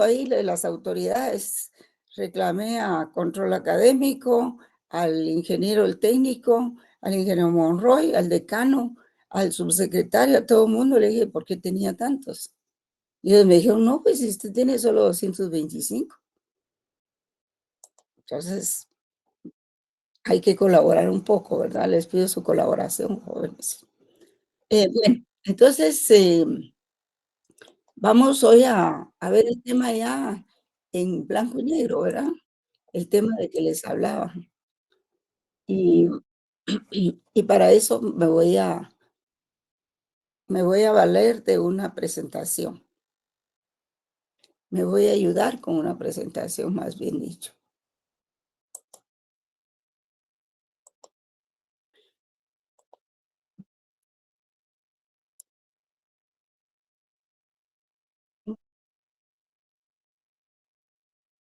mundo ahí de las autoridades. Reclamé a control académico, al ingeniero, el técnico, al ingeniero Monroy, al decano, al subsecretario, a todo el mundo. Le dije, ¿por qué tenía tantos? Y ellos me dijeron, no, pues si usted tiene solo 225. Entonces, hay que colaborar un poco, ¿verdad? Les pido su colaboración, jóvenes. Bueno, entonces, vamos hoy a ver el tema ya en blanco y negro, ¿verdad? El tema de que les hablaba. Y y para eso me voy a valer de una presentación. Me voy a ayudar con una presentación, más bien dicho.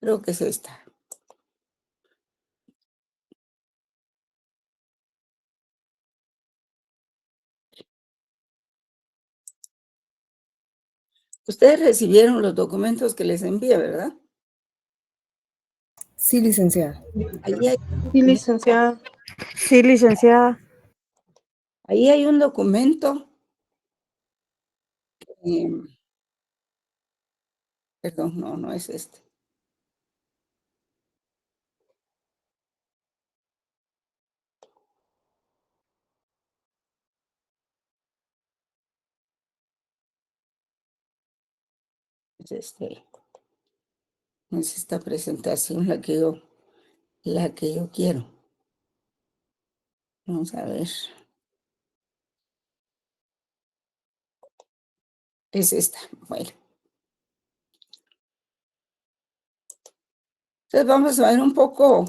Creo que es esta. Ustedes recibieron los documentos que les envié, ¿verdad? Sí, licenciada. Ahí hay un Sí, documen licenciada. Sí, licenciada. ahí hay un documento, em, perdón, no, no es este. Es este. Es esta presentación la que yo quiero. Vamos a ver. Es esta. Bueno, entonces vamos a ver un poco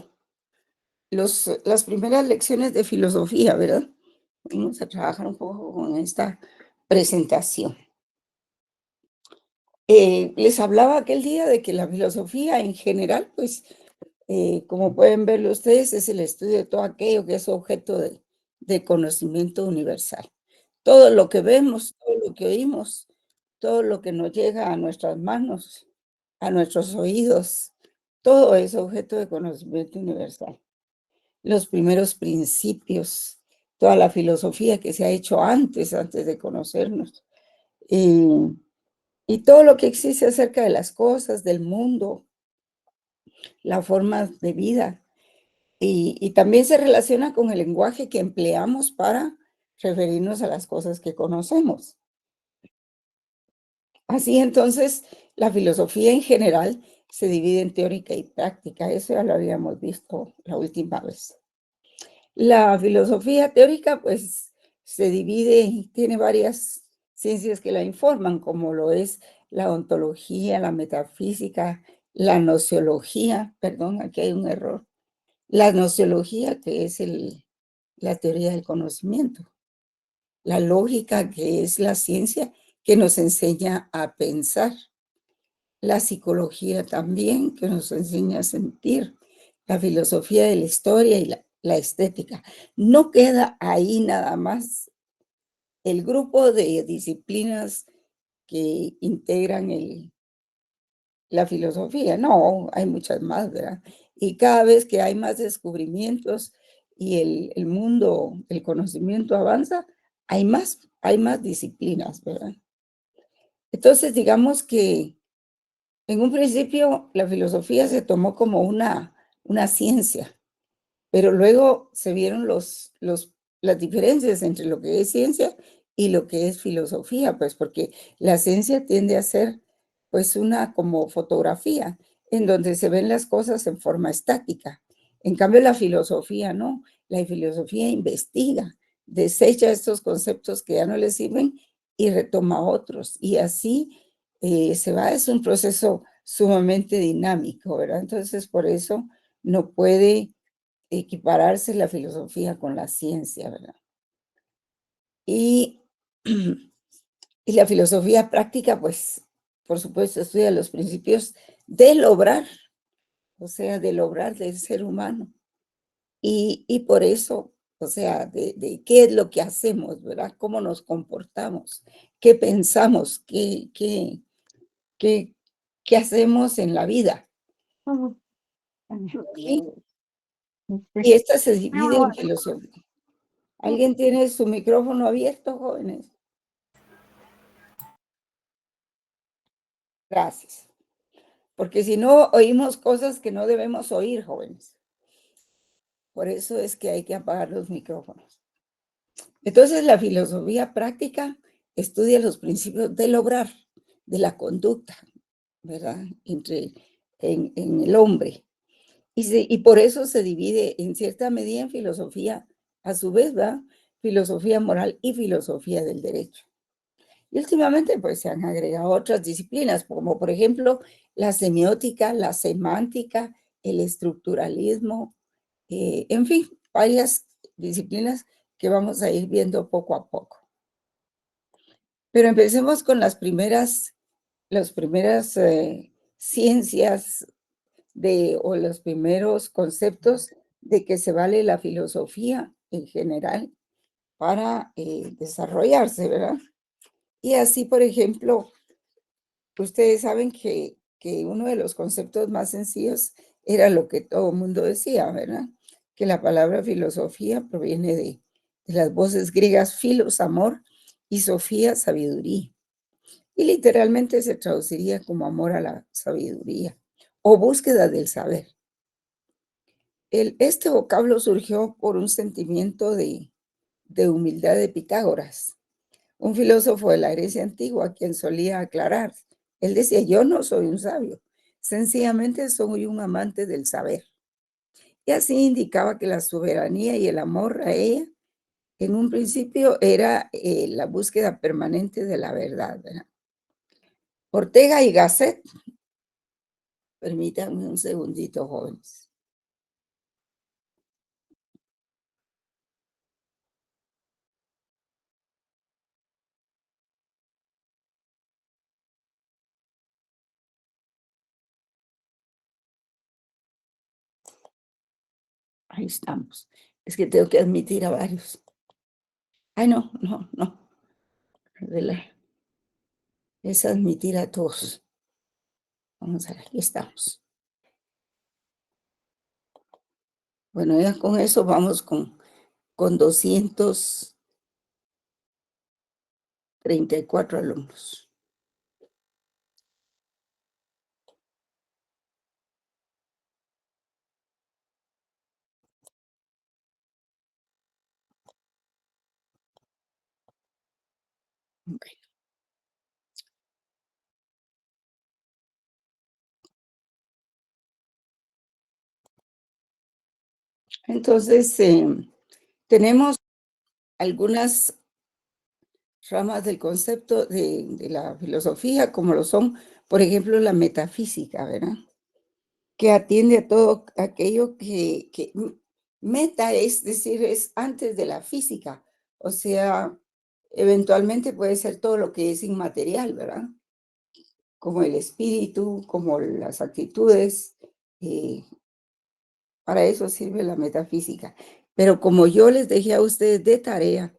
las primeras lecciones de filosofía, ¿verdad? Vamos a trabajar un poco con esta presentación. Les hablaba aquel día de que la filosofía en general, pues, como pueden verlo ustedes, es el estudio de todo aquello que es objeto de conocimiento universal. Todo lo que vemos, todo lo que oímos, todo lo que nos llega a nuestras manos, a nuestros oídos, todo es objeto de conocimiento universal. Los primeros principios, toda la filosofía que se ha hecho antes de conocernos, y y todo lo que existe acerca de las cosas, del mundo, la forma de vida, y también se relaciona con el lenguaje que empleamos para referirnos a las cosas que conocemos. Así entonces, la filosofía en general se divide en teórica y práctica, eso ya lo habíamos visto la última vez. La filosofía teórica, pues, se divide, tiene varias ciencias que la informan, como lo es la ontología, la metafísica, la nociología, perdón, aquí hay un error. La nociología, que es la teoría del conocimiento. La lógica, que es la ciencia que nos enseña a pensar. La psicología también, que nos enseña a sentir. La filosofía de la historia y la estética. No queda ahí nada más. El grupo de disciplinas que integran la filosofía, no, hay muchas más, ¿verdad? Y cada vez que hay más descubrimientos y el mundo, el conocimiento avanza, hay más disciplinas, ¿verdad? Entonces, digamos que en un principio la filosofía se tomó como una ciencia, pero luego se vieron las diferencias entre lo que es ciencia y lo que es filosofía, pues porque la ciencia tiende a ser pues una como fotografía, en donde se ven las cosas en forma estática. En cambio, la filosofía no, la filosofía investiga, desecha estos conceptos que ya no le sirven y retoma otros. Y así es un proceso sumamente dinámico, ¿verdad? Entonces, por eso no puede equipararse la filosofía con la ciencia, ¿verdad? Y, y la filosofía práctica, pues, por supuesto, estudia los principios del obrar, o sea, del obrar del ser humano. Y por eso, o sea, de qué es lo que hacemos, ¿verdad? Cómo nos comportamos, qué pensamos, qué qué hacemos en la vida. ¿Sí? Y esta se divide en filosofía. ¿Alguien tiene su micrófono abierto, jóvenes? Gracias. Porque si no, oímos cosas que no debemos oír, jóvenes. Por eso es que hay que apagar los micrófonos. Entonces, la filosofía práctica estudia los principios del obrar, de la conducta, ¿verdad? En el hombre. Y por eso se divide en cierta medida en filosofía, a su vez, ¿verdad? Filosofía moral y filosofía del derecho. Y últimamente, pues, se han agregado otras disciplinas, como por ejemplo, la semiótica, la semántica, el estructuralismo, en fin, varias disciplinas que vamos a ir viendo poco a poco. Pero empecemos con las primeras ciencias o los primeros conceptos de que se vale la filosofía en general para desarrollarse, ¿verdad? Y así, por ejemplo, ustedes saben que uno de los conceptos más sencillos era lo que todo el mundo decía, ¿verdad? Que la palabra filosofía proviene de las voces griegas filos, amor, y sofía, sabiduría. Y literalmente se traduciría como amor a la sabiduría o búsqueda del saber. Este vocablo surgió por un sentimiento de humildad de Pitágoras, un filósofo de la Grecia antigua, quien solía aclarar. Él decía, yo no soy un sabio, sencillamente soy un amante del saber. Y así indicaba que la soberanía y el amor a ella, en un principio, era la búsqueda permanente de la verdad, ¿verdad? Ortega y Gasset, permítanme un segundito, jóvenes. Ahí estamos. Es que tengo que admitir a varios. Ay, no, no, no. Es admitir a todos. Vamos a ver, aquí estamos. Bueno, ya con eso vamos con 234 alumnos. Okay. Entonces, tenemos algunas ramas del concepto de la filosofía, como lo son, por ejemplo, la metafísica, ¿verdad? Que atiende a todo aquello que meta, es decir, es antes de la física. O sea, eventualmente puede ser todo lo que es inmaterial, ¿verdad? Como el espíritu, como las actitudes. eh, para eso sirve la metafísica. Pero como yo les dejé a ustedes de tarea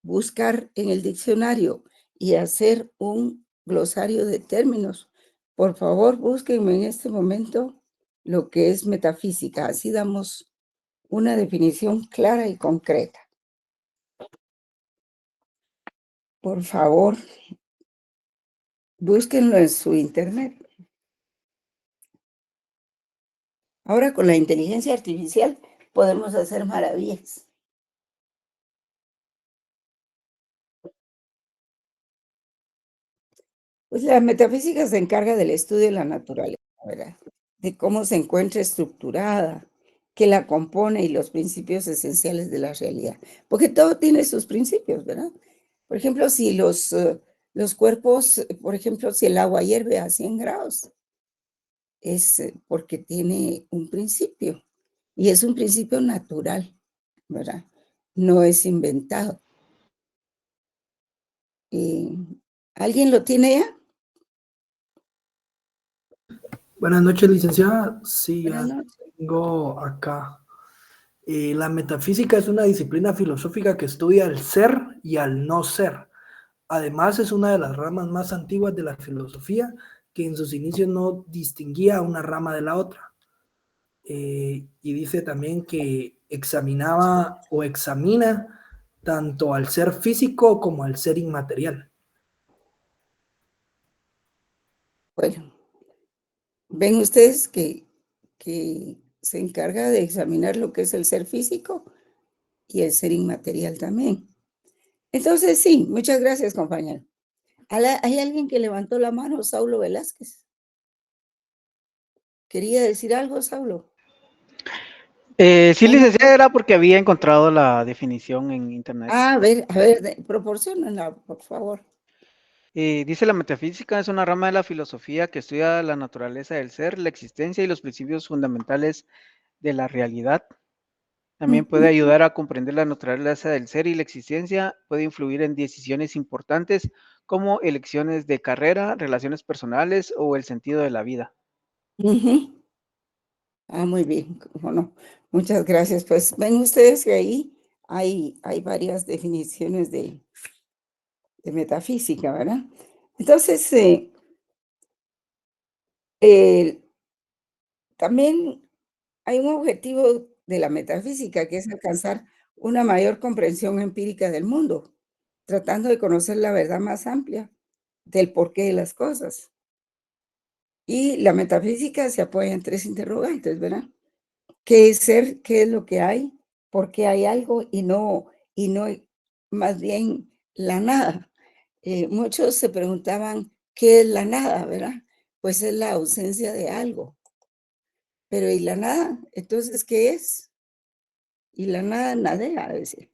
buscar en el diccionario y hacer un glosario de términos, por favor, búsquenme en este momento lo que es metafísica. Así damos una definición clara y concreta. Por favor, búsquenlo en su internet. Ahora con la inteligencia artificial podemos hacer maravillas. Pues la metafísica se encarga del estudio de la naturaleza, ¿verdad? De cómo se encuentra estructurada, qué la compone y los principios esenciales de la realidad. Porque todo tiene sus principios, ¿verdad? Por ejemplo, si los cuerpos, por ejemplo, si el agua hierve a 100 grados, es porque tiene un principio. Y es un principio natural, ¿verdad? No es inventado. Eh, ¿Alguien lo tiene ya? Buenas noches, licenciada. Sí, Buenas ya noches. tengo acá. La metafísica es una disciplina filosófica que estudia el ser y al no ser. Además, es una de las ramas más antiguas de la filosofía que en sus inicios no distinguía una rama de la otra. Y dice también que examinaba o examina tanto al ser físico como al ser inmaterial. Bueno, ven ustedes que se encarga de examinar lo que es el ser físico y el ser inmaterial también. Entonces, sí, muchas gracias, compañero. ¿Hay alguien que levantó la mano? Saulo Velázquez. ¿Quería decir algo, Saulo? Sí, licenciada, era porque había encontrado la definición en internet. A ver, proporciónala, por favor. Dice: la metafísica es una rama de la filosofía que estudia la naturaleza del ser, la existencia y los principios fundamentales de la realidad. También puede ayudar a comprender la naturaleza del ser y la existencia, puede influir en decisiones importantes como elecciones de carrera, relaciones personales o el sentido de la vida. Ujú. Muy bien, cómo no. Muchas gracias. Pues ven ustedes que ahí hay varias definiciones de metafísica, ¿verdad? Entonces, eh, también hay un objetivo de la metafísica, que es alcanzar una mayor comprensión empírica del mundo, tratando de conocer la verdad más amplia del porqué de las cosas. Y la metafísica se apoya en tres interrogantes, ¿verdad? ¿Qué es ser? ¿Qué es lo que hay? ¿Por qué hay algo? Y no más bien la nada. Muchos se preguntaban, ¿qué es la nada, verdad? Pues es la ausencia de algo. Pero ¿y la nada? Entonces, ¿qué es? Y la nada nadea, decía.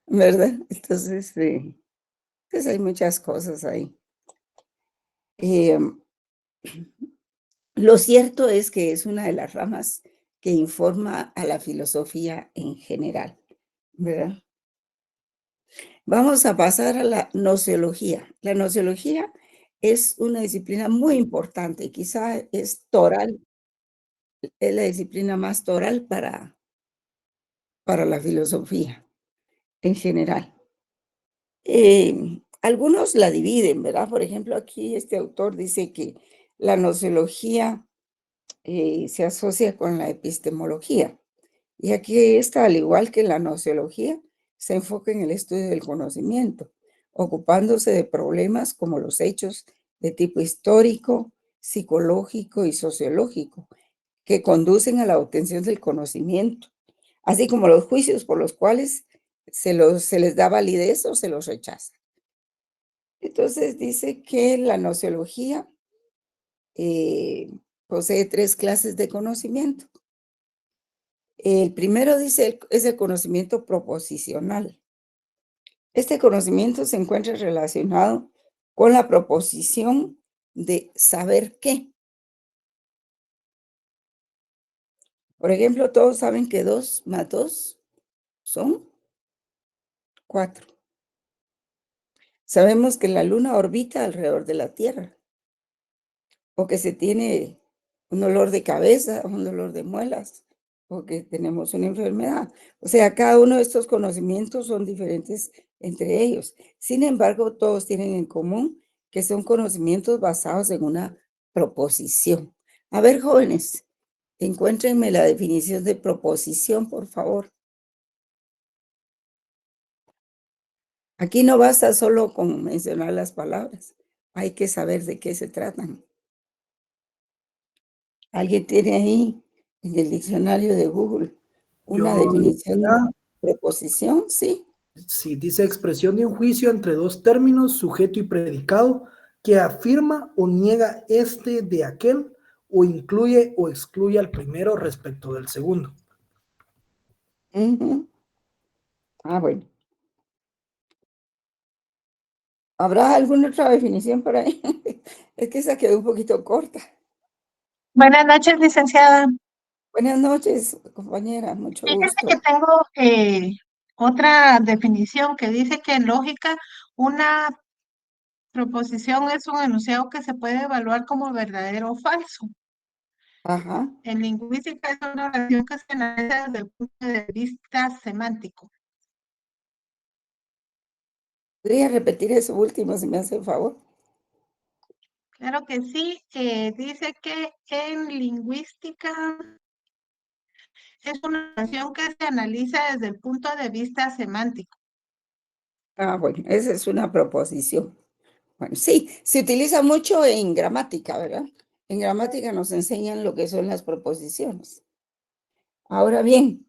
¿Verdad? Entonces, pues hay muchas cosas ahí. Em, lo cierto es que es una de las ramas que informa a la filosofía en general, ¿verdad? Vamos a pasar a la nociología. La nociología es una disciplina muy importante, quizá es toral, es la disciplina más toral para la filosofía en general. Algunos la dividen, ¿verdad? Por ejemplo, aquí este autor dice que la nociología se asocia con la epistemología. Y aquí está, al igual que la nociología, se enfoca en el estudio del conocimiento, ocupándose de problemas como los hechos de tipo histórico, psicológico y sociológico, que conducen a la obtención del conocimiento, así como los juicios por los cuales se les da validez o se los rechaza. Entonces dice que la nociología eh, posee tres clases de conocimiento. El primero dice es el conocimiento proposicional. Este conocimiento se encuentra relacionado con la proposición de saber qué. Por ejemplo, todos saben que 2 más 2 son 4. Sabemos que la luna orbita alrededor de la Tierra, o que se tiene un dolor de cabeza, un dolor de muelas, o que tenemos una enfermedad. O sea, cada uno de estos conocimientos son diferentes entre ellos. Sin embargo, todos tienen en común que son conocimientos basados en una proposición. A ver, jóvenes, encuéntrenme la definición de proposición, por favor. Aquí no basta solo con mencionar las palabras, hay que saber de qué se tratan. ¿Alguien tiene ahí en el diccionario de Google una Yo, definición de preposición? Sí. sí, dice expresión de un juicio entre dos términos, sujeto y predicado, que afirma o niega este de aquel, o incluye o excluye al primero respecto del segundo. Ujú. Bueno. ¿Habrá alguna otra definición por ahí? Es que esa quedó un poquito corta. Buenas noches, licenciada. Buenas noches, compañera, mucho Fíjese gusto. que tengo otra definición que dice que en lógica una proposición es un enunciado que se puede evaluar como verdadero o falso. Ajá. En lingüística es una oración que se analiza desde el punto de vista semántico. ¿Podría repetir eso último si me hace el favor? Claro que sí. Dice que en lingüística es una noción que se analiza desde el punto de vista semántico. Ah, bueno, esa es una proposición. Bueno, sí, se utiliza mucho en gramática, ¿verdad? En gramática nos enseñan lo que son las proposiciones. Ahora bien,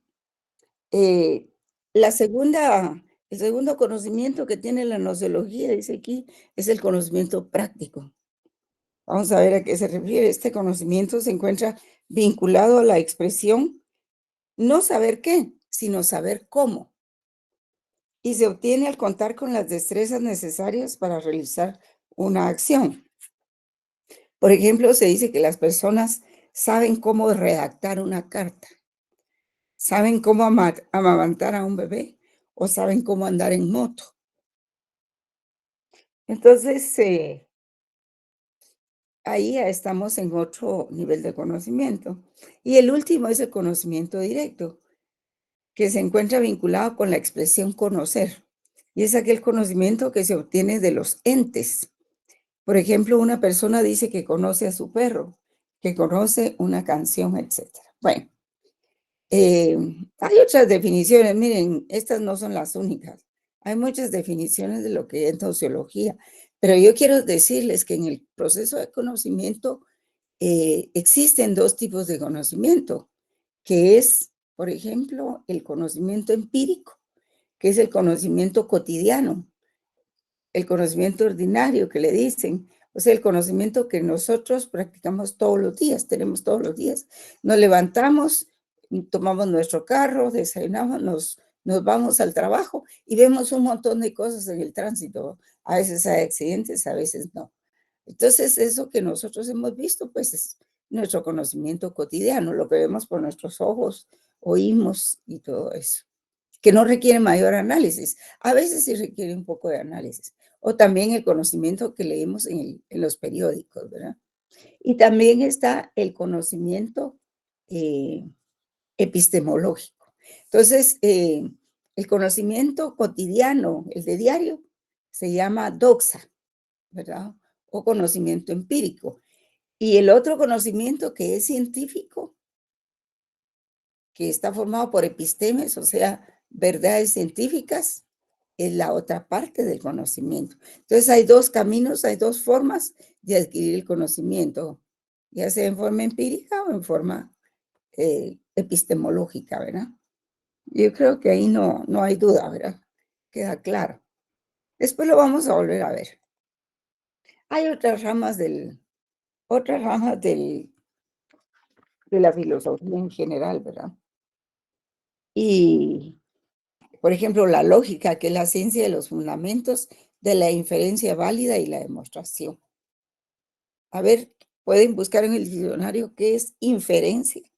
eh, el segundo conocimiento que tiene la nociología, dice aquí, es el conocimiento práctico. Vamos a ver a qué se refiere. Este conocimiento se encuentra vinculado a la expresión no saber qué, sino saber cómo. Y se obtiene al contar con las destrezas necesarias para realizar una acción. Por ejemplo, se dice que las personas saben cómo redactar una carta, saben cómo amamantar a un bebé o saben cómo andar en moto. Entonces, ahí ya estamos en otro nivel de conocimiento. Y el último es el conocimiento directo, que se encuentra vinculado con la expresión conocer. Y es aquel conocimiento que se obtiene de los entes. Por ejemplo, una persona dice que conoce a su perro, que conoce una canción, etcétera. Bueno, hay otras definiciones, miren, estas no son las únicas. Hay muchas definiciones de lo que es nociología, pero yo quiero decirles que en el proceso de conocimiento existen dos tipos de conocimiento, que es, por ejemplo, el conocimiento empírico, que es el conocimiento cotidiano, el conocimiento ordinario que le dicen, o sea, el conocimiento que nosotros practicamos todos los días, tenemos todos los días. Nos levantamos, tomamos nuestro carro, desayunamos, nos vamos al trabajo y vemos un montón de cosas en el tránsito. A veces hay accidentes, a veces no. Entonces, eso que nosotros hemos visto, pues es nuestro conocimiento cotidiano, lo que vemos por nuestros ojos, oímos y todo eso, que no requiere mayor análisis. A veces sí requiere un poco de análisis. O también el conocimiento que leemos en los periódicos, ¿verdad? Y también está el conocimiento eh, epistemológico. Entonces, el conocimiento cotidiano, el de diario, se llama doxa, ¿verdad? O conocimiento empírico. Y el otro conocimiento que es científico, que está formado por epistemes, o sea, verdades científicas, es la otra parte del conocimiento. Entonces hay dos caminos, hay dos formas de adquirir el conocimiento, ya sea en forma empírica o en forma epistemológica, ¿verdad? Yo creo que ahí no hay duda, ¿verdad? Queda claro. Después lo vamos a volver a ver. Hay otras ramas de la filosofía en general, ¿verdad? Y, por ejemplo, la lógica, que es la ciencia de los fundamentos de la inferencia válida y la demostración. A ver, pueden buscar en el diccionario qué es inferencia.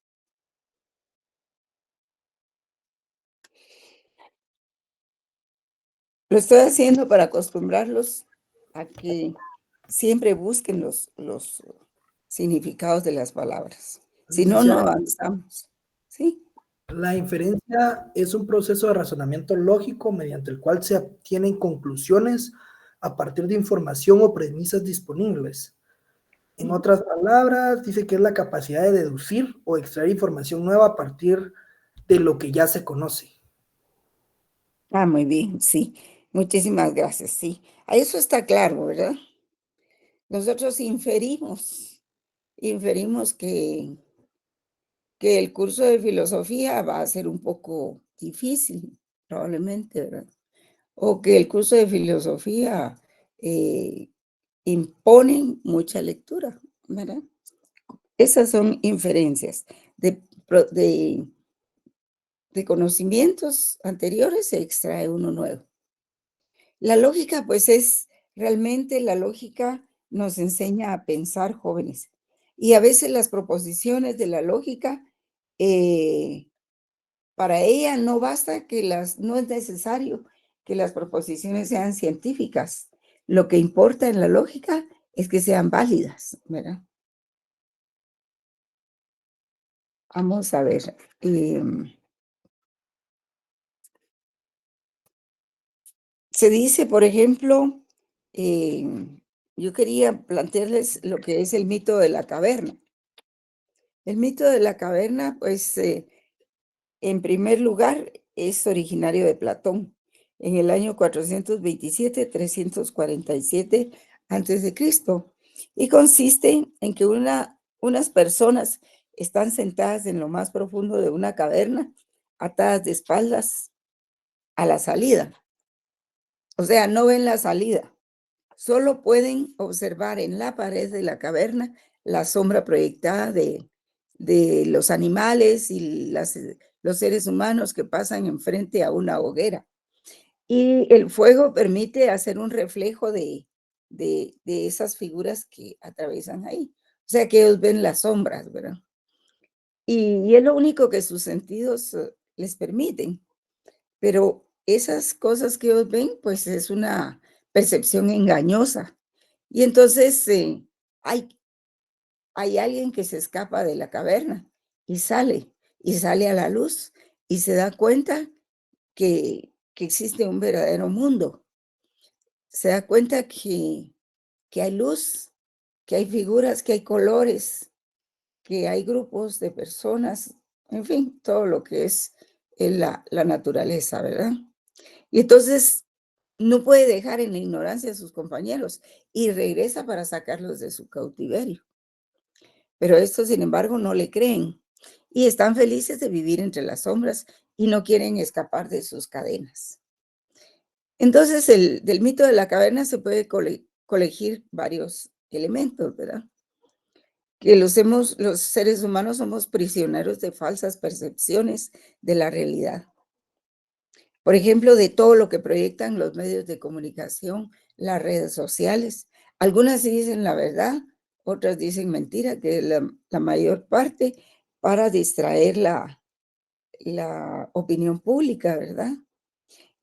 Lo estoy haciendo para acostumbrarlos a que siempre busquen los significados de las palabras. Si no, no Licenciada, avanzamos. ¿Sí? la inferencia es un proceso de razonamiento lógico mediante el cual se obtienen conclusiones a partir de información o premisas disponibles. En otras palabras, dice que es la capacidad de deducir o extraer información nueva a partir de lo que ya se conoce. Ah, muy bien, sí. Muchísimas gracias, sí. A eso está claro, ¿verdad? Nosotros inferimos que el curso de filosofía va a ser un poco difícil, probablemente, ¿verdad? O que el curso de filosofía eh, impone mucha lectura, ¿verdad? Esas son inferencias de de conocimientos anteriores, se extrae uno nuevo. La lógica, pues realmente la lógica nos enseña a pensar, jóvenes. Y a veces las proposiciones de la lógica, eh, para ella no basta no es necesario que las proposiciones sean científicas. Lo que importa en la lógica es que sean válidas, ¿verdad? Vamos a ver. Se dice, por ejemplo, eh, yo quería plantearles lo que es el mito de la caverna. El mito de la caverna, pues, en primer lugar, es originario de Platón, en el año 427-347 antes de Cristo, y consiste en que unas personas están sentadas en lo más profundo de una caverna, atadas de espaldas a la salida. O sea, no ven la salida. Solo pueden observar en la pared de la caverna la sombra proyectada de los animales y los seres humanos que pasan enfrente a una hoguera. Y el fuego permite hacer un reflejo de esas figuras que atraviesan ahí. O sea que ellos ven las sombras, ¿verdad? Y es lo único que sus sentidos les permiten. Pero esas cosas que ellos ven, pues es una percepción engañosa. Y entonces hay alguien que se escapa de la caverna y sale a la luz y se da cuenta que existe un verdadero mundo. Se da cuenta que hay luz, que hay figuras, que hay colores, que hay grupos de personas, en fin, todo lo que es la naturaleza, ¿verdad? Y entonces no puede dejar en la ignorancia a sus compañeros y regresa para sacarlos de su cautiverio. Pero estos, sin embargo, no le creen y están felices de vivir entre las sombras y no quieren escapar de sus cadenas. Entonces, del mito de la caverna se puede colegir varios elementos, ¿verdad? Que los seres humanos somos prisioneros de falsas percepciones de la realidad. Por ejemplo, de todo lo que proyectan los medios de comunicación, las redes sociales. Algunas sí dicen la verdad, otras dicen mentira, que es la mayor parte para distraer la opinión pública, ¿verdad?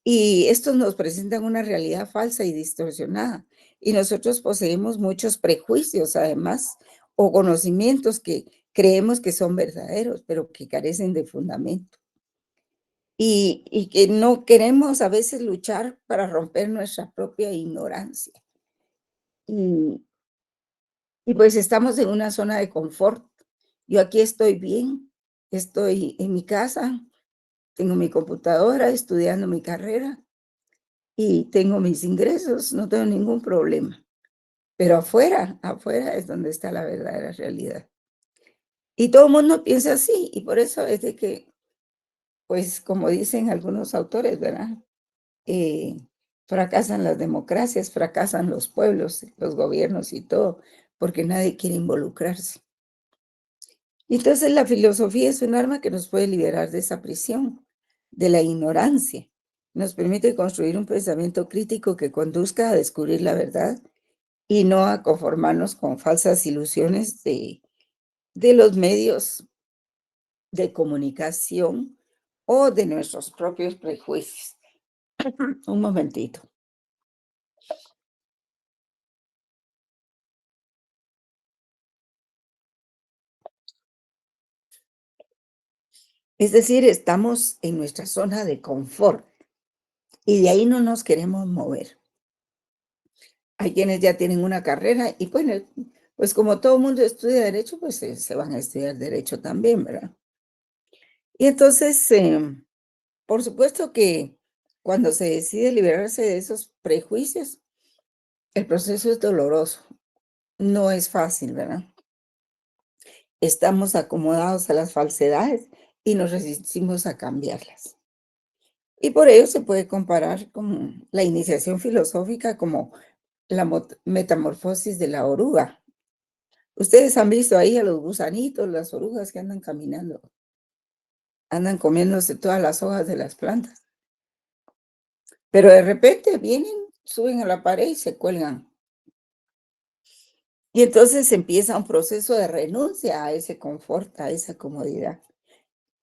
Y estos nos presentan una realidad falsa y distorsionada. Y nosotros poseemos muchos prejuicios, además, o conocimientos que creemos que son verdaderos, pero que carecen de fundamento. Y que no queremos a veces luchar para romper nuestra propia ignorancia. Y, y pues estamos en una zona de confort. Yo aquí estoy bien, estoy en mi casa, tengo mi computadora, estudiando mi carrera y tengo mis ingresos, no tengo ningún problema. Pero afuera es donde está la verdadera realidad. Y todo el mundo piensa así, y por eso es de que, pues como dicen algunos autores, ¿verdad? eh, Fracasan las democracias, fracasan los pueblos, los gobiernos y todo, porque nadie quiere involucrarse. Y entonces la filosofía es un arma que nos puede liberar de esa prisión, de la ignorancia. Nos permite construir un pensamiento crítico que conduzca a descubrir la verdad y no a conformarnos con falsas ilusiones de los medios de comunicación o de nuestros propios prejuicios. Un momentito. Es decir, estamos en nuestra zona de confort y de ahí no nos queremos mover. Hay quienes ya tienen una carrera y pues como todo mundo estudia derecho, pues se van a estudiar derecho también, ¿verdad? Y entonces, por supuesto que cuando se decide liberarse de esos prejuicios, el proceso es doloroso, no es fácil, ¿verdad? Estamos acomodados a las falsedades y nos resistimos a cambiarlas. Y por ello se puede comparar con la iniciación filosófica como la metamorfosis de la oruga. Ustedes han visto ahí a los gusanitos, las orugas que andan caminando, andan comiéndose todas las hojas de las plantas. Pero de repente vienen, suben a la pared y se cuelgan. Y entonces empieza un proceso de renuncia a ese confort, a esa comodidad,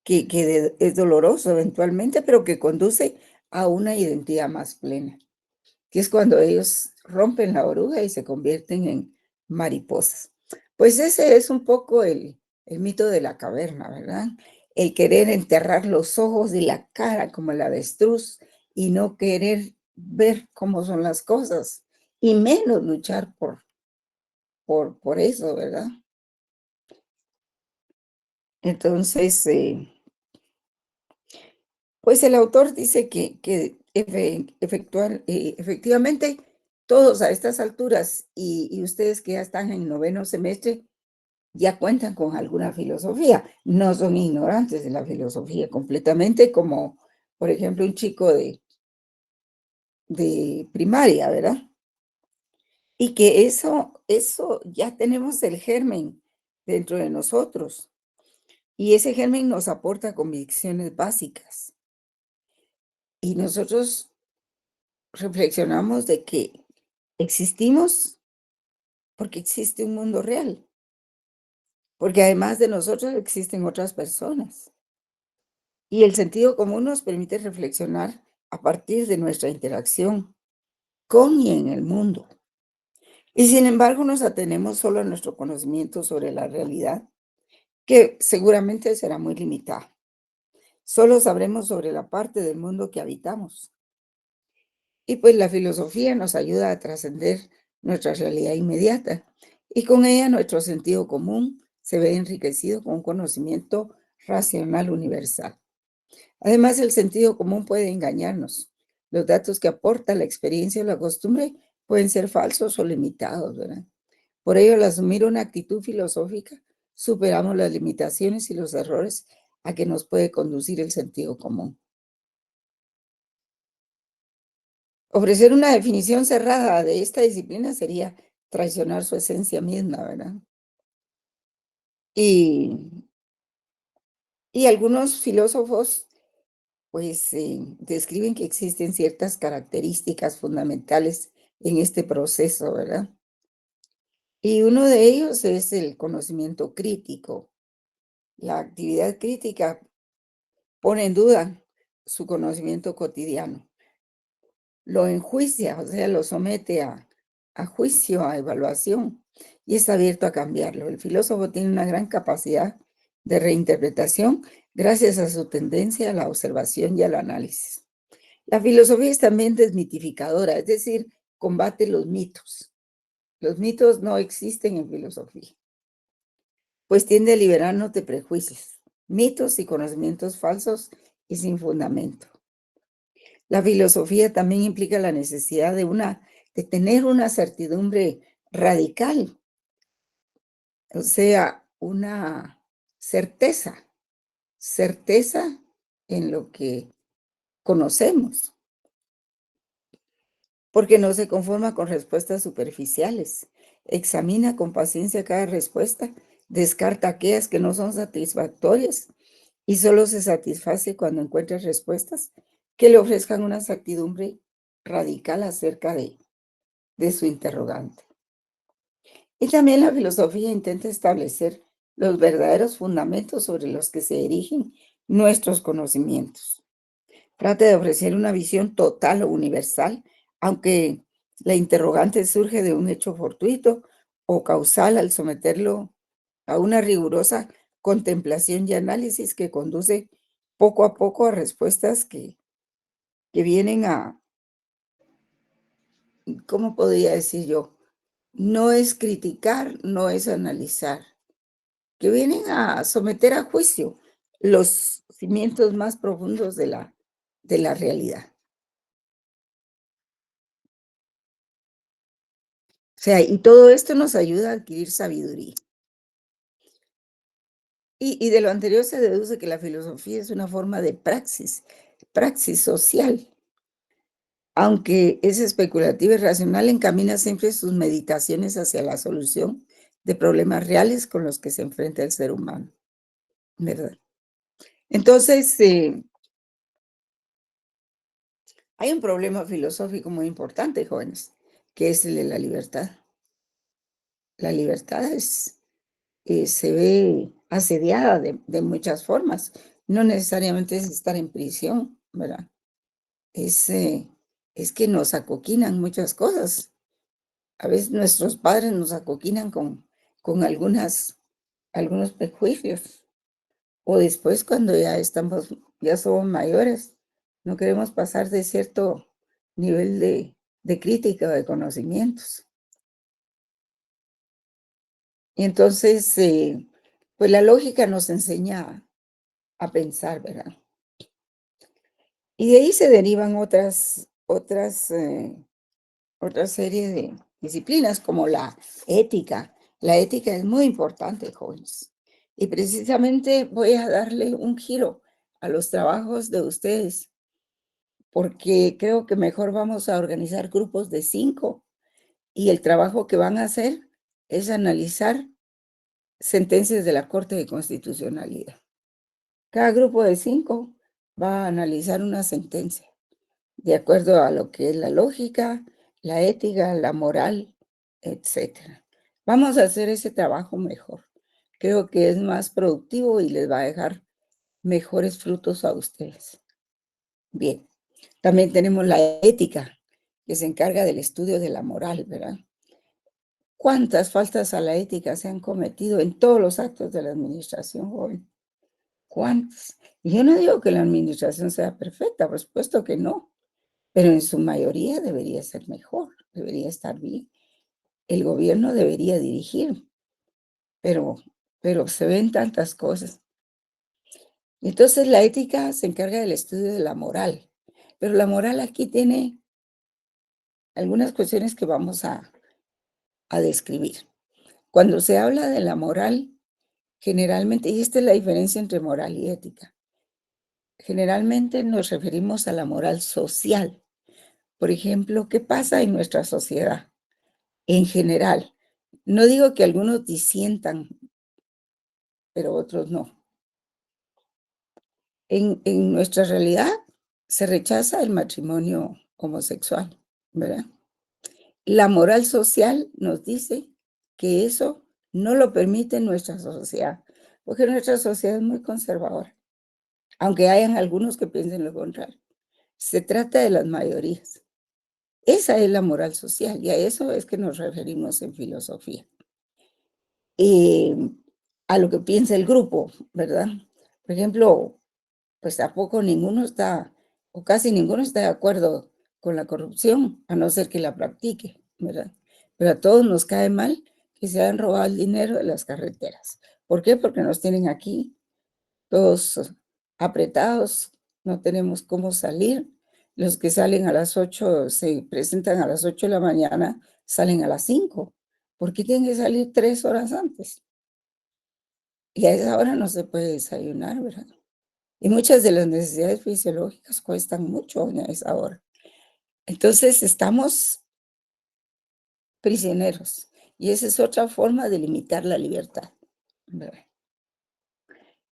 que es doloroso eventualmente, pero que conduce a una identidad más plena, que es cuando ellos rompen la oruga y se convierten en mariposas. Pues ese es un poco el mito de la caverna, ¿verdad? El querer enterrar los ojos y la cara como el avestruz y no querer ver cómo son las cosas y menos luchar por eso, ¿verdad? Entonces, pues el autor dice que efectivamente todos a estas alturas y ustedes que ya están en noveno semestre ya cuentan con alguna filosofía, no son ignorantes de la filosofía completamente como, por ejemplo, un chico de primaria, ¿verdad? Y que eso ya tenemos el germen dentro de nosotros y ese germen nos aporta convicciones básicas y nosotros reflexionamos de que existimos porque existe un mundo real, porque además de nosotros existen otras personas. Y el sentido común nos permite reflexionar a partir de nuestra interacción con y en el mundo. Y sin embargo nos atenemos solo a nuestro conocimiento sobre la realidad, que seguramente será muy limitada. Solo sabremos sobre la parte del mundo que habitamos. Y pues la filosofía nos ayuda a trascender nuestra realidad inmediata y con ella nuestro sentido común se ve enriquecido con un conocimiento racional universal. Además, el sentido común puede engañarnos. Los datos que aporta la experiencia o la costumbre pueden ser falsos o limitados, ¿verdad? Por ello, al asumir una actitud filosófica, superamos las limitaciones y los errores a que nos puede conducir el sentido común. Ofrecer una definición cerrada de esta disciplina sería traicionar su esencia misma, ¿verdad? Y, y algunos filósofos pues describen que existen ciertas características fundamentales en este proceso, ¿verdad? Y uno de ellos es el conocimiento crítico. La actividad crítica pone en duda su conocimiento cotidiano, lo enjuicia, o sea, lo somete a juicio, a evaluación, y está abierto a cambiarlo. El filósofo tiene una gran capacidad de reinterpretación gracias a su tendencia a la observación y al análisis. La filosofía es también desmitificadora, es decir, combate los mitos. Los mitos no existen en filosofía, pues tiende a liberarnos de prejuicios, mitos y conocimientos falsos y sin fundamento. La filosofía también implica la necesidad de tener una certidumbre radical, o sea, una certeza, certeza en lo que conocemos, porque no se conforma con respuestas superficiales. Examina con paciencia cada respuesta, descarta aquellas que no son satisfactorias y solo se satisface cuando encuentra respuestas que le ofrezcan una certidumbre radical acerca de su interrogante. Y también la filosofía intenta establecer los verdaderos fundamentos sobre los que se erigen nuestros conocimientos. Trata de ofrecer una visión total o universal, aunque la interrogante surge de un hecho fortuito o causal al someterlo a una rigurosa contemplación y análisis que conduce poco a poco a respuestas que vienen a, ¿cómo podría decir yo? No es criticar, no es analizar, que vienen a someter a juicio los cimientos más profundos de la realidad. O sea, y todo esto nos ayuda a adquirir sabiduría. Y de lo anterior se deduce que la filosofía es una forma de praxis social. Aunque es especulativa y racional, encamina siempre sus meditaciones hacia la solución de problemas reales con los que se enfrenta el ser humano, ¿verdad? Entonces, hay un problema filosófico muy importante, jóvenes, que es el de la libertad. La libertad se ve asediada de muchas formas. No necesariamente es estar en prisión, ¿verdad? Es, es que nos acoquinan muchas cosas. A veces nuestros padres nos acoquinan con algunos prejuicios. O después cuando ya somos mayores, no queremos pasar de cierto nivel de crítica o de conocimientos. Y entonces, pues la lógica nos enseña a pensar, ¿verdad? Y de ahí se derivan otra serie de disciplinas como la ética. La ética es muy importante, jóvenes. Y precisamente voy a darle un giro a los trabajos de ustedes, porque creo que mejor vamos a organizar grupos de 5 y el trabajo que van a hacer es analizar sentencias de la Corte de Constitucionalidad. Cada grupo de 5 va a analizar una sentencia de acuerdo a lo que es la lógica, la ética, la moral, etcétera. Vamos a hacer ese trabajo mejor. Creo que es más productivo y les va a dejar mejores frutos a ustedes. Bien, también tenemos la ética, que se encarga del estudio de la moral, ¿verdad? ¿Cuántas faltas a la ética se han cometido en todos los actos de la administración, joven? ¿Cuántas? Y yo no digo que la administración sea perfecta, por supuesto que no, pero en su mayoría debería ser mejor, debería estar bien. El gobierno debería dirigir, pero, pero se ven tantas cosas. Entonces la ética se encarga del estudio de la moral, pero la moral aquí tiene algunas cuestiones que vamos a describir. Cuando se habla de la moral, generalmente, y esta es la diferencia entre moral y ética, generalmente nos referimos a la moral social. Por ejemplo, ¿qué pasa en nuestra sociedad? En general, no digo que algunos disientan, pero otros no. En nuestra realidad se rechaza el matrimonio homosexual, ¿verdad? La moral social nos dice que eso no lo permite nuestra sociedad, porque nuestra sociedad es muy conservadora, aunque hayan algunos que piensen lo contrario. Se trata de las mayorías. Esa es la moral social y a eso es que nos referimos en filosofía. A lo que piensa el grupo, ¿verdad? Por ejemplo, pues tampoco ninguno está, o casi ninguno está de acuerdo con la corrupción, a no ser que la practique, ¿verdad? Pero a todos nos cae mal que se hayan robado el dinero de las carreteras. ¿Por qué? Porque nos tienen aquí todos apretados, no tenemos cómo salir. Los que salen a las 8, se presentan a las 8 de la mañana, salen a las 5. ¿Por qué tienen que salir 3 horas antes? Y a esa hora no se puede desayunar, ¿verdad? Y muchas de las necesidades fisiológicas cuestan mucho en esa hora. Entonces estamos prisioneros y esa es otra forma de limitar la libertad, ¿verdad?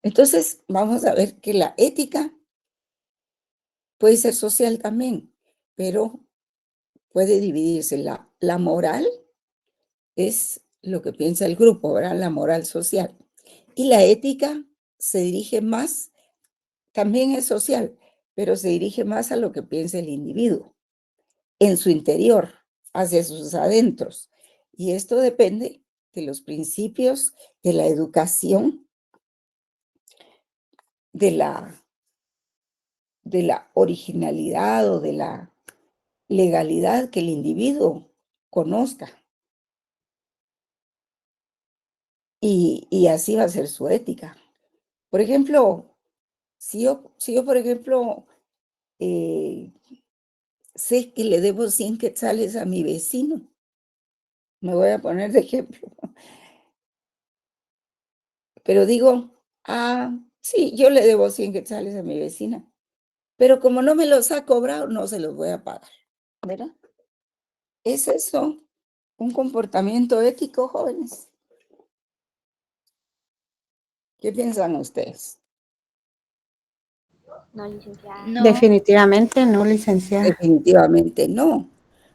Entonces vamos a ver que la ética puede ser social también, pero puede dividirse. La moral es lo que piensa el grupo, ¿verdad? La moral social. Y la ética se dirige más, también es social, pero se dirige más a lo que piensa el individuo, en su interior, hacia sus adentros. Y esto depende de los principios, de la educación, de la originalidad o de la legalidad que el individuo conozca. Y así va a ser su ética. Por ejemplo, si yo por ejemplo, sé que le debo 100 quetzales a mi vecino, me voy a poner de ejemplo, pero digo, sí, yo le debo 100 quetzales a mi vecina, pero como no me los ha cobrado, no se los voy a pagar, ¿verdad? ¿Es eso un comportamiento ético, jóvenes? ¿Qué piensan ustedes? No, licenciada. No. Definitivamente no, licenciada. Definitivamente no,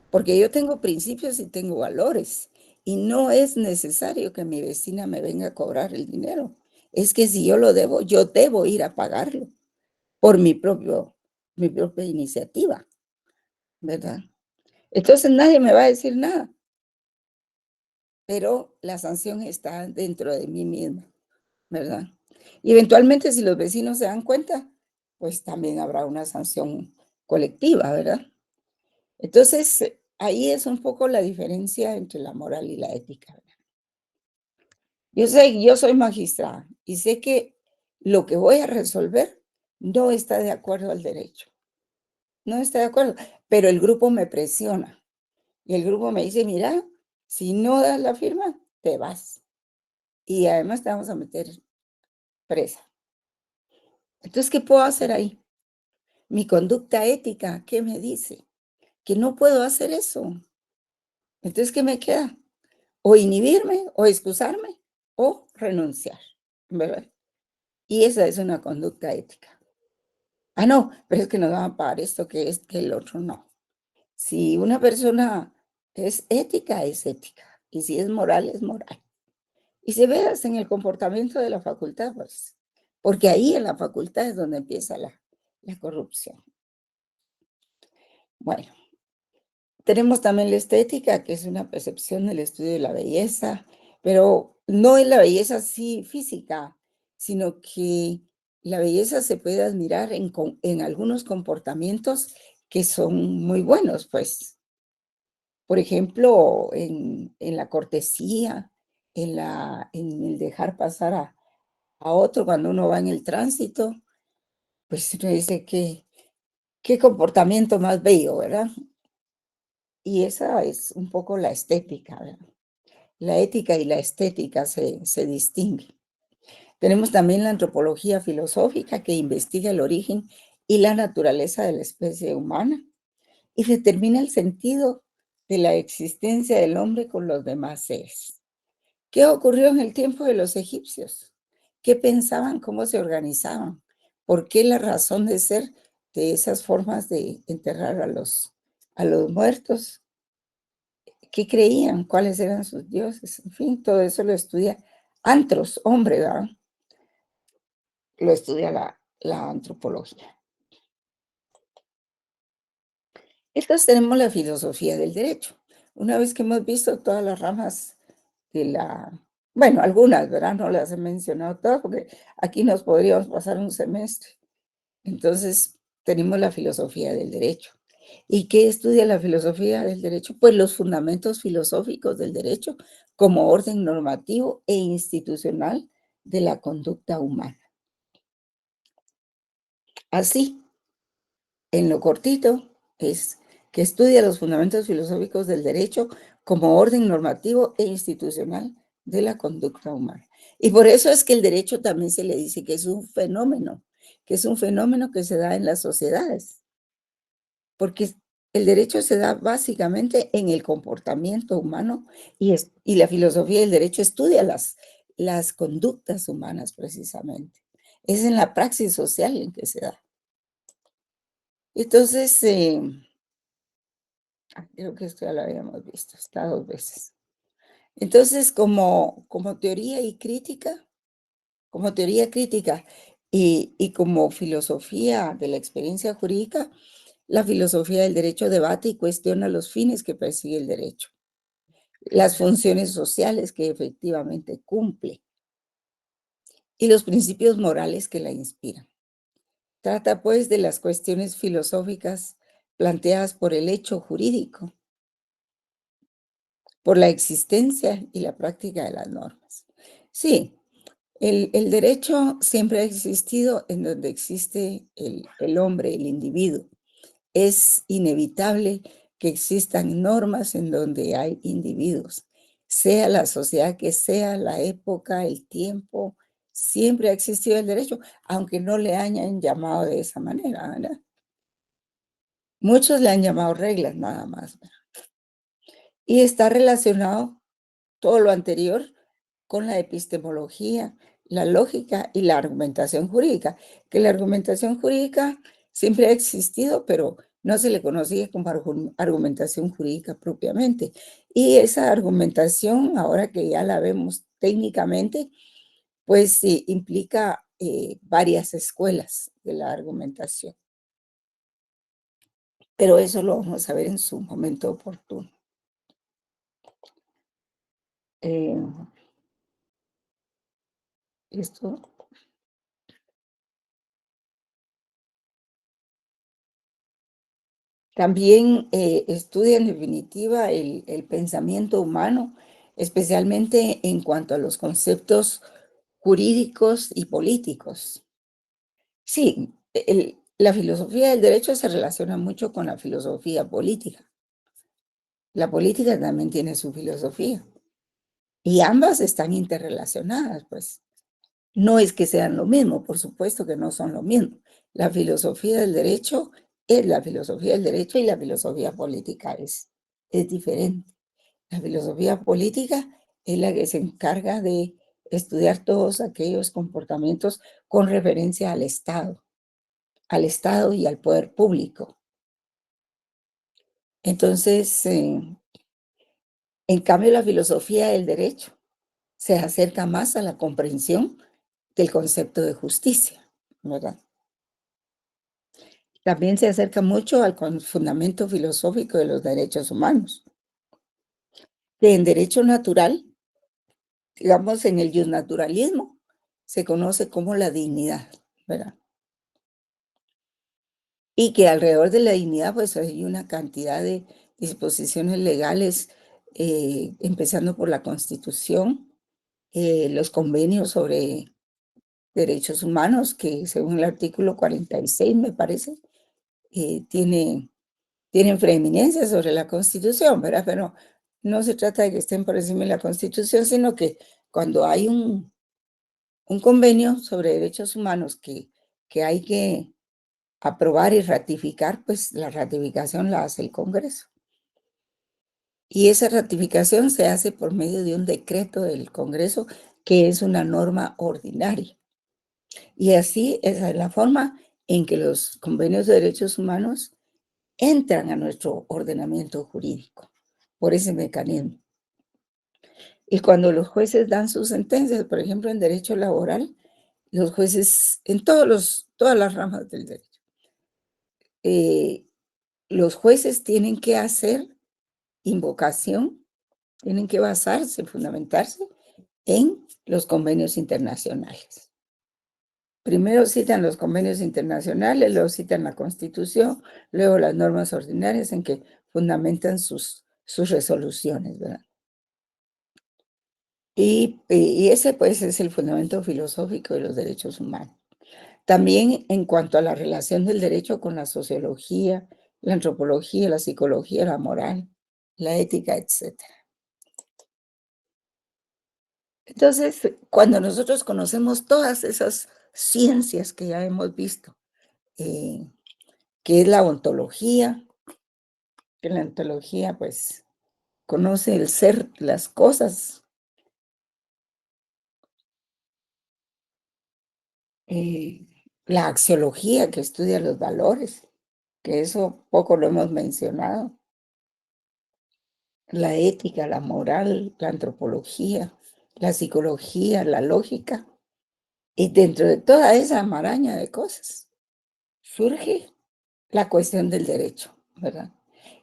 porque yo tengo principios y tengo valores y no es necesario que mi vecina me venga a cobrar el dinero. Es que si yo lo debo, yo debo ir a pagarlo por mi propia iniciativa, ¿verdad? Entonces nadie me va a decir nada, pero la sanción está dentro de mí misma, ¿verdad? Y eventualmente si los vecinos se dan cuenta, pues también habrá una sanción colectiva, ¿verdad? Entonces, ahí es un poco la diferencia entre la moral y la ética, ¿verdad? Yo sé, yo soy magistrada y sé que lo que voy a resolver no está de acuerdo al derecho, no está de acuerdo, pero el grupo me presiona y el grupo me dice, mira, si no das la firma, te vas y además te vamos a meter presa. Entonces, ¿qué puedo hacer ahí? Mi conducta ética, ¿qué me dice? Que no puedo hacer eso. Entonces, ¿qué me queda? O inhibirme, o excusarme, o renunciar, ¿verdad? Y esa es una conducta ética. Ah, no, pero es que nos van a pagar esto, que es que el otro no. Si una persona es ética, es ética. Y si es moral, es moral. Y se ve hasta en el comportamiento de la facultad, pues, porque ahí en la facultad es donde empieza la corrupción. Bueno, tenemos también la estética, que es una percepción del estudio de la belleza, pero no es la belleza así física, sino que la belleza se puede admirar en algunos comportamientos que son muy buenos, pues. Por ejemplo, en la cortesía, en el dejar pasar a otro cuando uno va en el tránsito, pues uno dice que qué comportamiento más bello, ¿verdad? Y esa es un poco la estética, ¿verdad? La ética y la estética se distinguen. Tenemos también la antropología filosófica que investiga el origen y la naturaleza de la especie humana y determina el sentido de la existencia del hombre con los demás seres. ¿Qué ocurrió en el tiempo de los egipcios? ¿Qué pensaban? ¿Cómo se organizaban? ¿Por qué la razón de ser de esas formas de enterrar a los muertos? ¿Qué creían? ¿Cuáles eran sus dioses? En fin, todo eso lo estudia antros, hombre, ¿verdad? Lo estudia la antropología. Entonces tenemos la filosofía del derecho. Una vez que hemos visto todas las ramas de bueno, algunas, ¿verdad? No las he mencionado todas porque aquí nos podríamos pasar un semestre. Entonces, tenemos la filosofía del derecho. ¿Y qué estudia la filosofía del derecho? Pues los fundamentos filosóficos del derecho como orden normativo e institucional de la conducta humana. Así, en lo cortito, es que estudia los fundamentos filosóficos del derecho como orden normativo e institucional de la conducta humana. Y por eso es que el derecho también se le dice que es un fenómeno, que se da en las sociedades, porque el derecho se da básicamente en el comportamiento humano y la filosofía del derecho estudia las conductas humanas precisamente. Es en la praxis social en que se da. Entonces, creo que esto ya lo habíamos visto, está 2 veces. Entonces, como teoría y crítica, como teoría crítica y como filosofía de la experiencia jurídica, la filosofía del derecho debate y cuestiona los fines que persigue el derecho, las funciones sociales que efectivamente cumple y los principios morales que la inspiran. Trata, pues, de las cuestiones filosóficas planteadas por el hecho jurídico, por la existencia y la práctica de las normas. Sí, el derecho siempre ha existido en donde existe el hombre, el individuo. Es inevitable que existan normas en donde hay individuos, sea la sociedad que sea, la época, el tiempo, siempre ha existido el derecho, aunque no le hayan llamado de esa manera, ¿verdad? Muchos le han llamado reglas nada más, ¿verdad? Y está relacionado todo lo anterior con la epistemología, la lógica y la argumentación jurídica, que la argumentación jurídica siempre ha existido, pero no se le conocía como argumentación jurídica propiamente. Y esa argumentación, ahora que ya la vemos técnicamente, pues sí, implica varias escuelas de la argumentación. Pero eso lo vamos a ver en su momento oportuno. Eh, esto también estudia en definitiva el pensamiento humano, especialmente en cuanto a los conceptos jurídicos y políticos. Sí, la filosofía del derecho se relaciona mucho con la filosofía política. La política también tiene su filosofía y ambas están interrelacionadas, pues. No es que sean lo mismo, por supuesto que no son lo mismo. La filosofía del derecho es la filosofía del derecho y la filosofía política es diferente. La filosofía política es la que se encarga de estudiar todos aquellos comportamientos con referencia al Estado y al poder público. Entonces, en cambio, la filosofía del derecho se acerca más a la comprensión del concepto de justicia, ¿verdad? También se acerca mucho al fundamento filosófico de los derechos humanos. Que en derecho natural, digamos, en el justnaturalismo, se conoce como la dignidad, ¿verdad? Y que alrededor de la dignidad, pues hay una cantidad de disposiciones legales, empezando por la Constitución, los convenios sobre derechos humanos, que según el artículo 46, me parece, tienen preeminencia sobre la Constitución, ¿verdad? Pero no se trata de que estén por encima de la Constitución, sino que cuando hay un convenio sobre derechos humanos que hay que aprobar y ratificar, pues la ratificación la hace el Congreso. Y esa ratificación se hace por medio de un decreto del Congreso, que es una norma ordinaria. Y así esa es la forma en que los convenios de derechos humanos entran a nuestro ordenamiento jurídico, por ese mecanismo. Y cuando los jueces dan sus sentencias, por ejemplo, en derecho laboral, los jueces, en todas las ramas del derecho, los jueces tienen que hacer invocación, tienen que basarse, fundamentarse en los convenios internacionales. Primero citan los convenios internacionales, luego citan la Constitución, luego las normas ordinarias en que fundamentan sus resoluciones, ¿verdad? Y ese, pues, es el fundamento filosófico de los derechos humanos. También en cuanto a la relación del derecho con la sociología, la antropología, la psicología, la moral, la ética, etc. Entonces, cuando nosotros conocemos todas esas ciencias que ya hemos visto, que es la ontología, que la ontología, pues, conoce el ser, las cosas, la axiología, que estudia los valores, que eso poco lo hemos mencionado, la ética, la moral, la antropología, la psicología, la lógica, y dentro de toda esa maraña de cosas surge la cuestión del derecho, ¿verdad?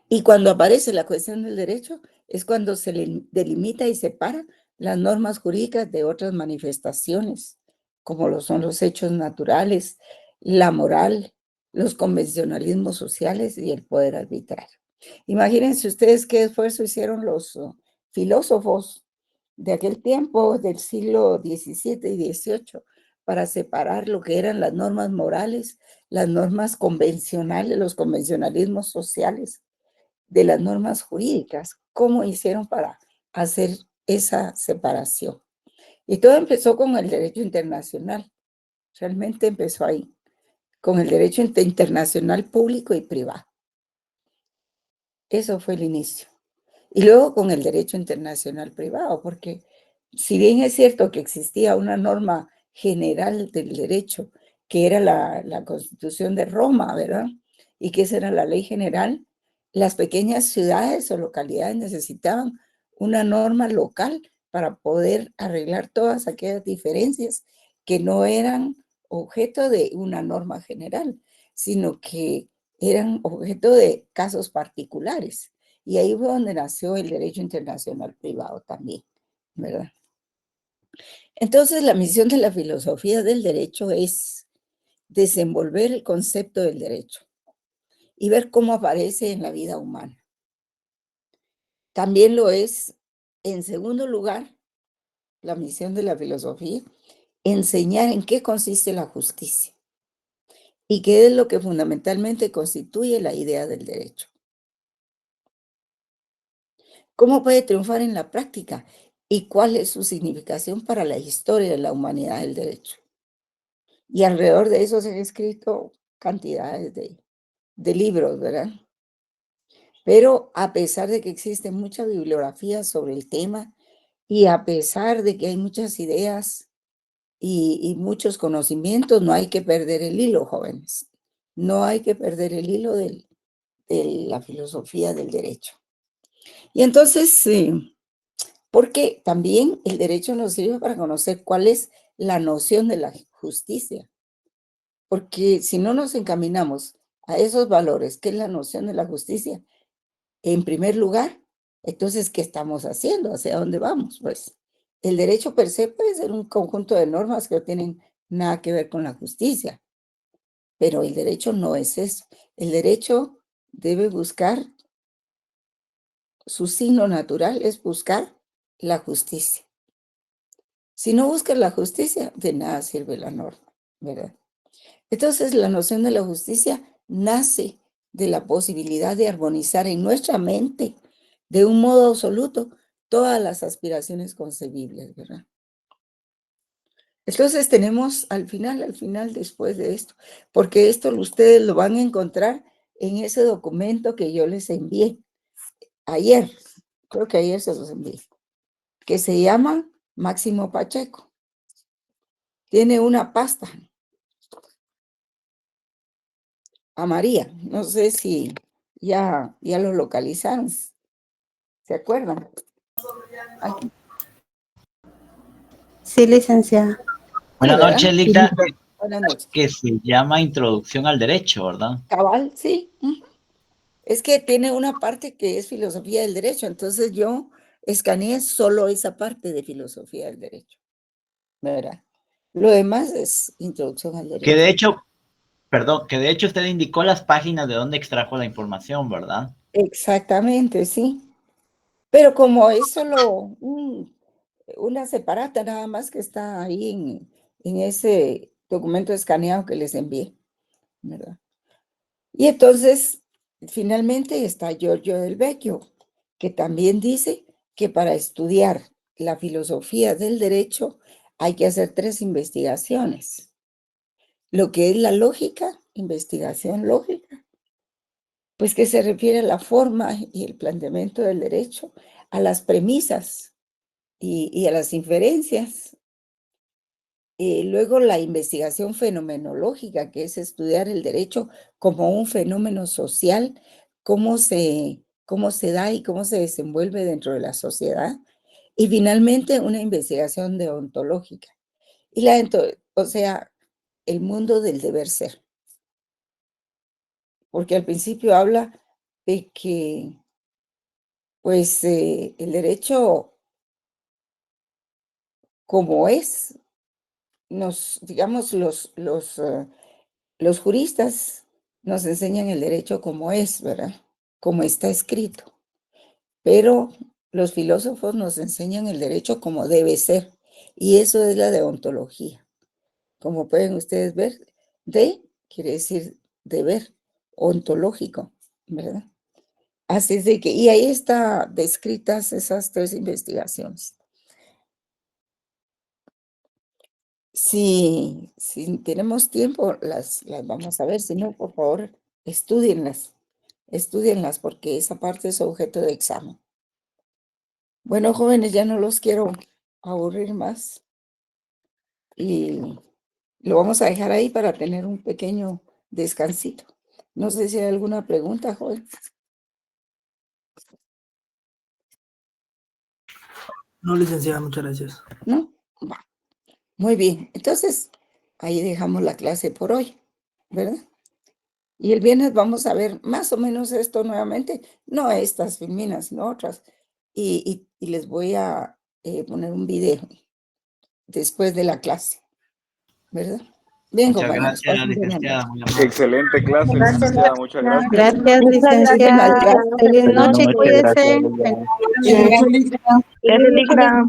Y cuando aparece la cuestión del derecho es cuando se le delimita y separa las normas jurídicas de otras manifestaciones, como lo son los hechos naturales, la moral, los convencionalismos sociales y el poder arbitrar. Imagínense ustedes qué esfuerzo hicieron los filósofos de aquel tiempo, del siglo XVII y XVIII, para separar lo que eran las normas morales, las normas convencionales, los convencionalismos sociales, de las normas jurídicas. ¿Cómo hicieron para hacer esa separación? Y todo empezó con el derecho internacional. Realmente empezó ahí, con el derecho internacional público y privado. Eso fue el inicio. Y luego con el derecho internacional privado, porque si bien es cierto que existía una norma general del derecho, que era la Constitución de Roma, ¿verdad? Y que esa era la ley general, las pequeñas ciudades o localidades necesitaban una norma local para poder arreglar todas aquellas diferencias que no eran objeto de una norma general, sino que eran objeto de casos particulares. Y ahí fue donde nació el derecho internacional privado también, ¿verdad? Entonces, la misión de la filosofía del derecho es desenvolver el concepto del derecho y ver cómo aparece en la vida humana. También lo es En segundo lugar, la misión de la filosofía, enseñar en qué consiste la justicia y qué es lo que fundamentalmente constituye la idea del derecho. ¿Cómo puede triunfar en la práctica? ¿Y cuál es su significación para la historia de la humanidad del derecho? Y alrededor de eso se han escrito cantidades de libros, ¿verdad? Pero a pesar de que existe mucha bibliografía sobre el tema y a pesar de que hay muchas ideas y muchos conocimientos, no hay que perder el hilo, jóvenes. No hay que perder el hilo de la filosofía del derecho. Y entonces, porque también el derecho nos sirve para conocer cuál es la noción de la justicia. Porque si no nos encaminamos a esos valores, que es la noción de la justicia, en primer lugar, entonces, ¿qué estamos haciendo? ¿Hacia dónde vamos? Pues el derecho per se puede ser un conjunto de normas que no tienen nada que ver con la justicia, pero el derecho no es eso. El derecho debe buscar, su signo natural es buscar la justicia. Si no buscas la justicia, de nada sirve la norma, ¿verdad? Entonces, la noción de la justicia nace de la posibilidad de armonizar en nuestra mente, de un modo absoluto, todas las aspiraciones concebibles, ¿verdad? Entonces, tenemos al final, después de esto, porque esto ustedes lo van a encontrar en ese documento que yo les envié ayer, creo que ayer se los envié, que se llama Máximo Pacheco. Tiene una pasta a María. No sé si ya lo localizaron. ¿Se acuerdan? Aquí, Sí, licenciada. Buenas ¿verdad? noches, Lita, Buenas noches. que se llama Introducción al Derecho, ¿verdad? Cabal, sí. Es que tiene una parte que es filosofía del derecho, entonces yo escaneé solo esa parte de filosofía del derecho, ¿verdad? Lo demás es introducción al Que derecho. de hecho, perdón, que de hecho usted indicó las páginas de donde extrajo la información, ¿verdad? Exactamente, sí. Pero como es solo una separata nada más que está ahí en ese documento escaneado que les envié, ¿verdad? Y entonces, finalmente está Giorgio Del Vecchio, que también dice que para estudiar la filosofía del derecho hay que hacer 3 investigaciones. Lo que es la lógica, investigación lógica, pues que se refiere a la forma y el planteamiento del derecho, a las premisas y a las inferencias. Luego la investigación fenomenológica, que es estudiar el derecho como un fenómeno social, cómo se da y cómo se desenvuelve dentro de la sociedad. Y finalmente una investigación deontológica. Y o sea, el mundo del deber ser. Porque al principio habla de que, pues, el derecho como es, digamos, los juristas nos enseñan el derecho como es, ¿verdad? Como está escrito. Pero los filósofos nos enseñan el derecho como debe ser. Y eso es la deontología. Como pueden ustedes ver, quiere decir deber, ontológico, ¿verdad? Así es de que, y ahí están descritas esas 3 investigaciones. Si tenemos tiempo, las vamos a ver, si no, por favor, estúdienlas porque esa parte es objeto de examen. Bueno, jóvenes, ya no los quiero aburrir más y lo vamos a dejar ahí para tener un pequeño descansito. No sé si hay alguna pregunta, joven. No, licenciada, muchas gracias. ¿No? Va. Muy bien. Entonces, ahí dejamos la clase por hoy, ¿verdad? Y el viernes vamos a ver más o menos esto nuevamente, no estas filminas, sino otras. Y les voy a poner un video después de la clase, ¿verdad? Bien, Muchas compañeros, gracias, pasen buena licenciada. noche. Muy amable. Excelente clase, licenciada. Muchas gracias. Gracias, Muchas gracias, licenciada. Nadia. Feliz noche, Gracias, cuídese. Lilia. Gracias, Lilia. Gracias, Lilia.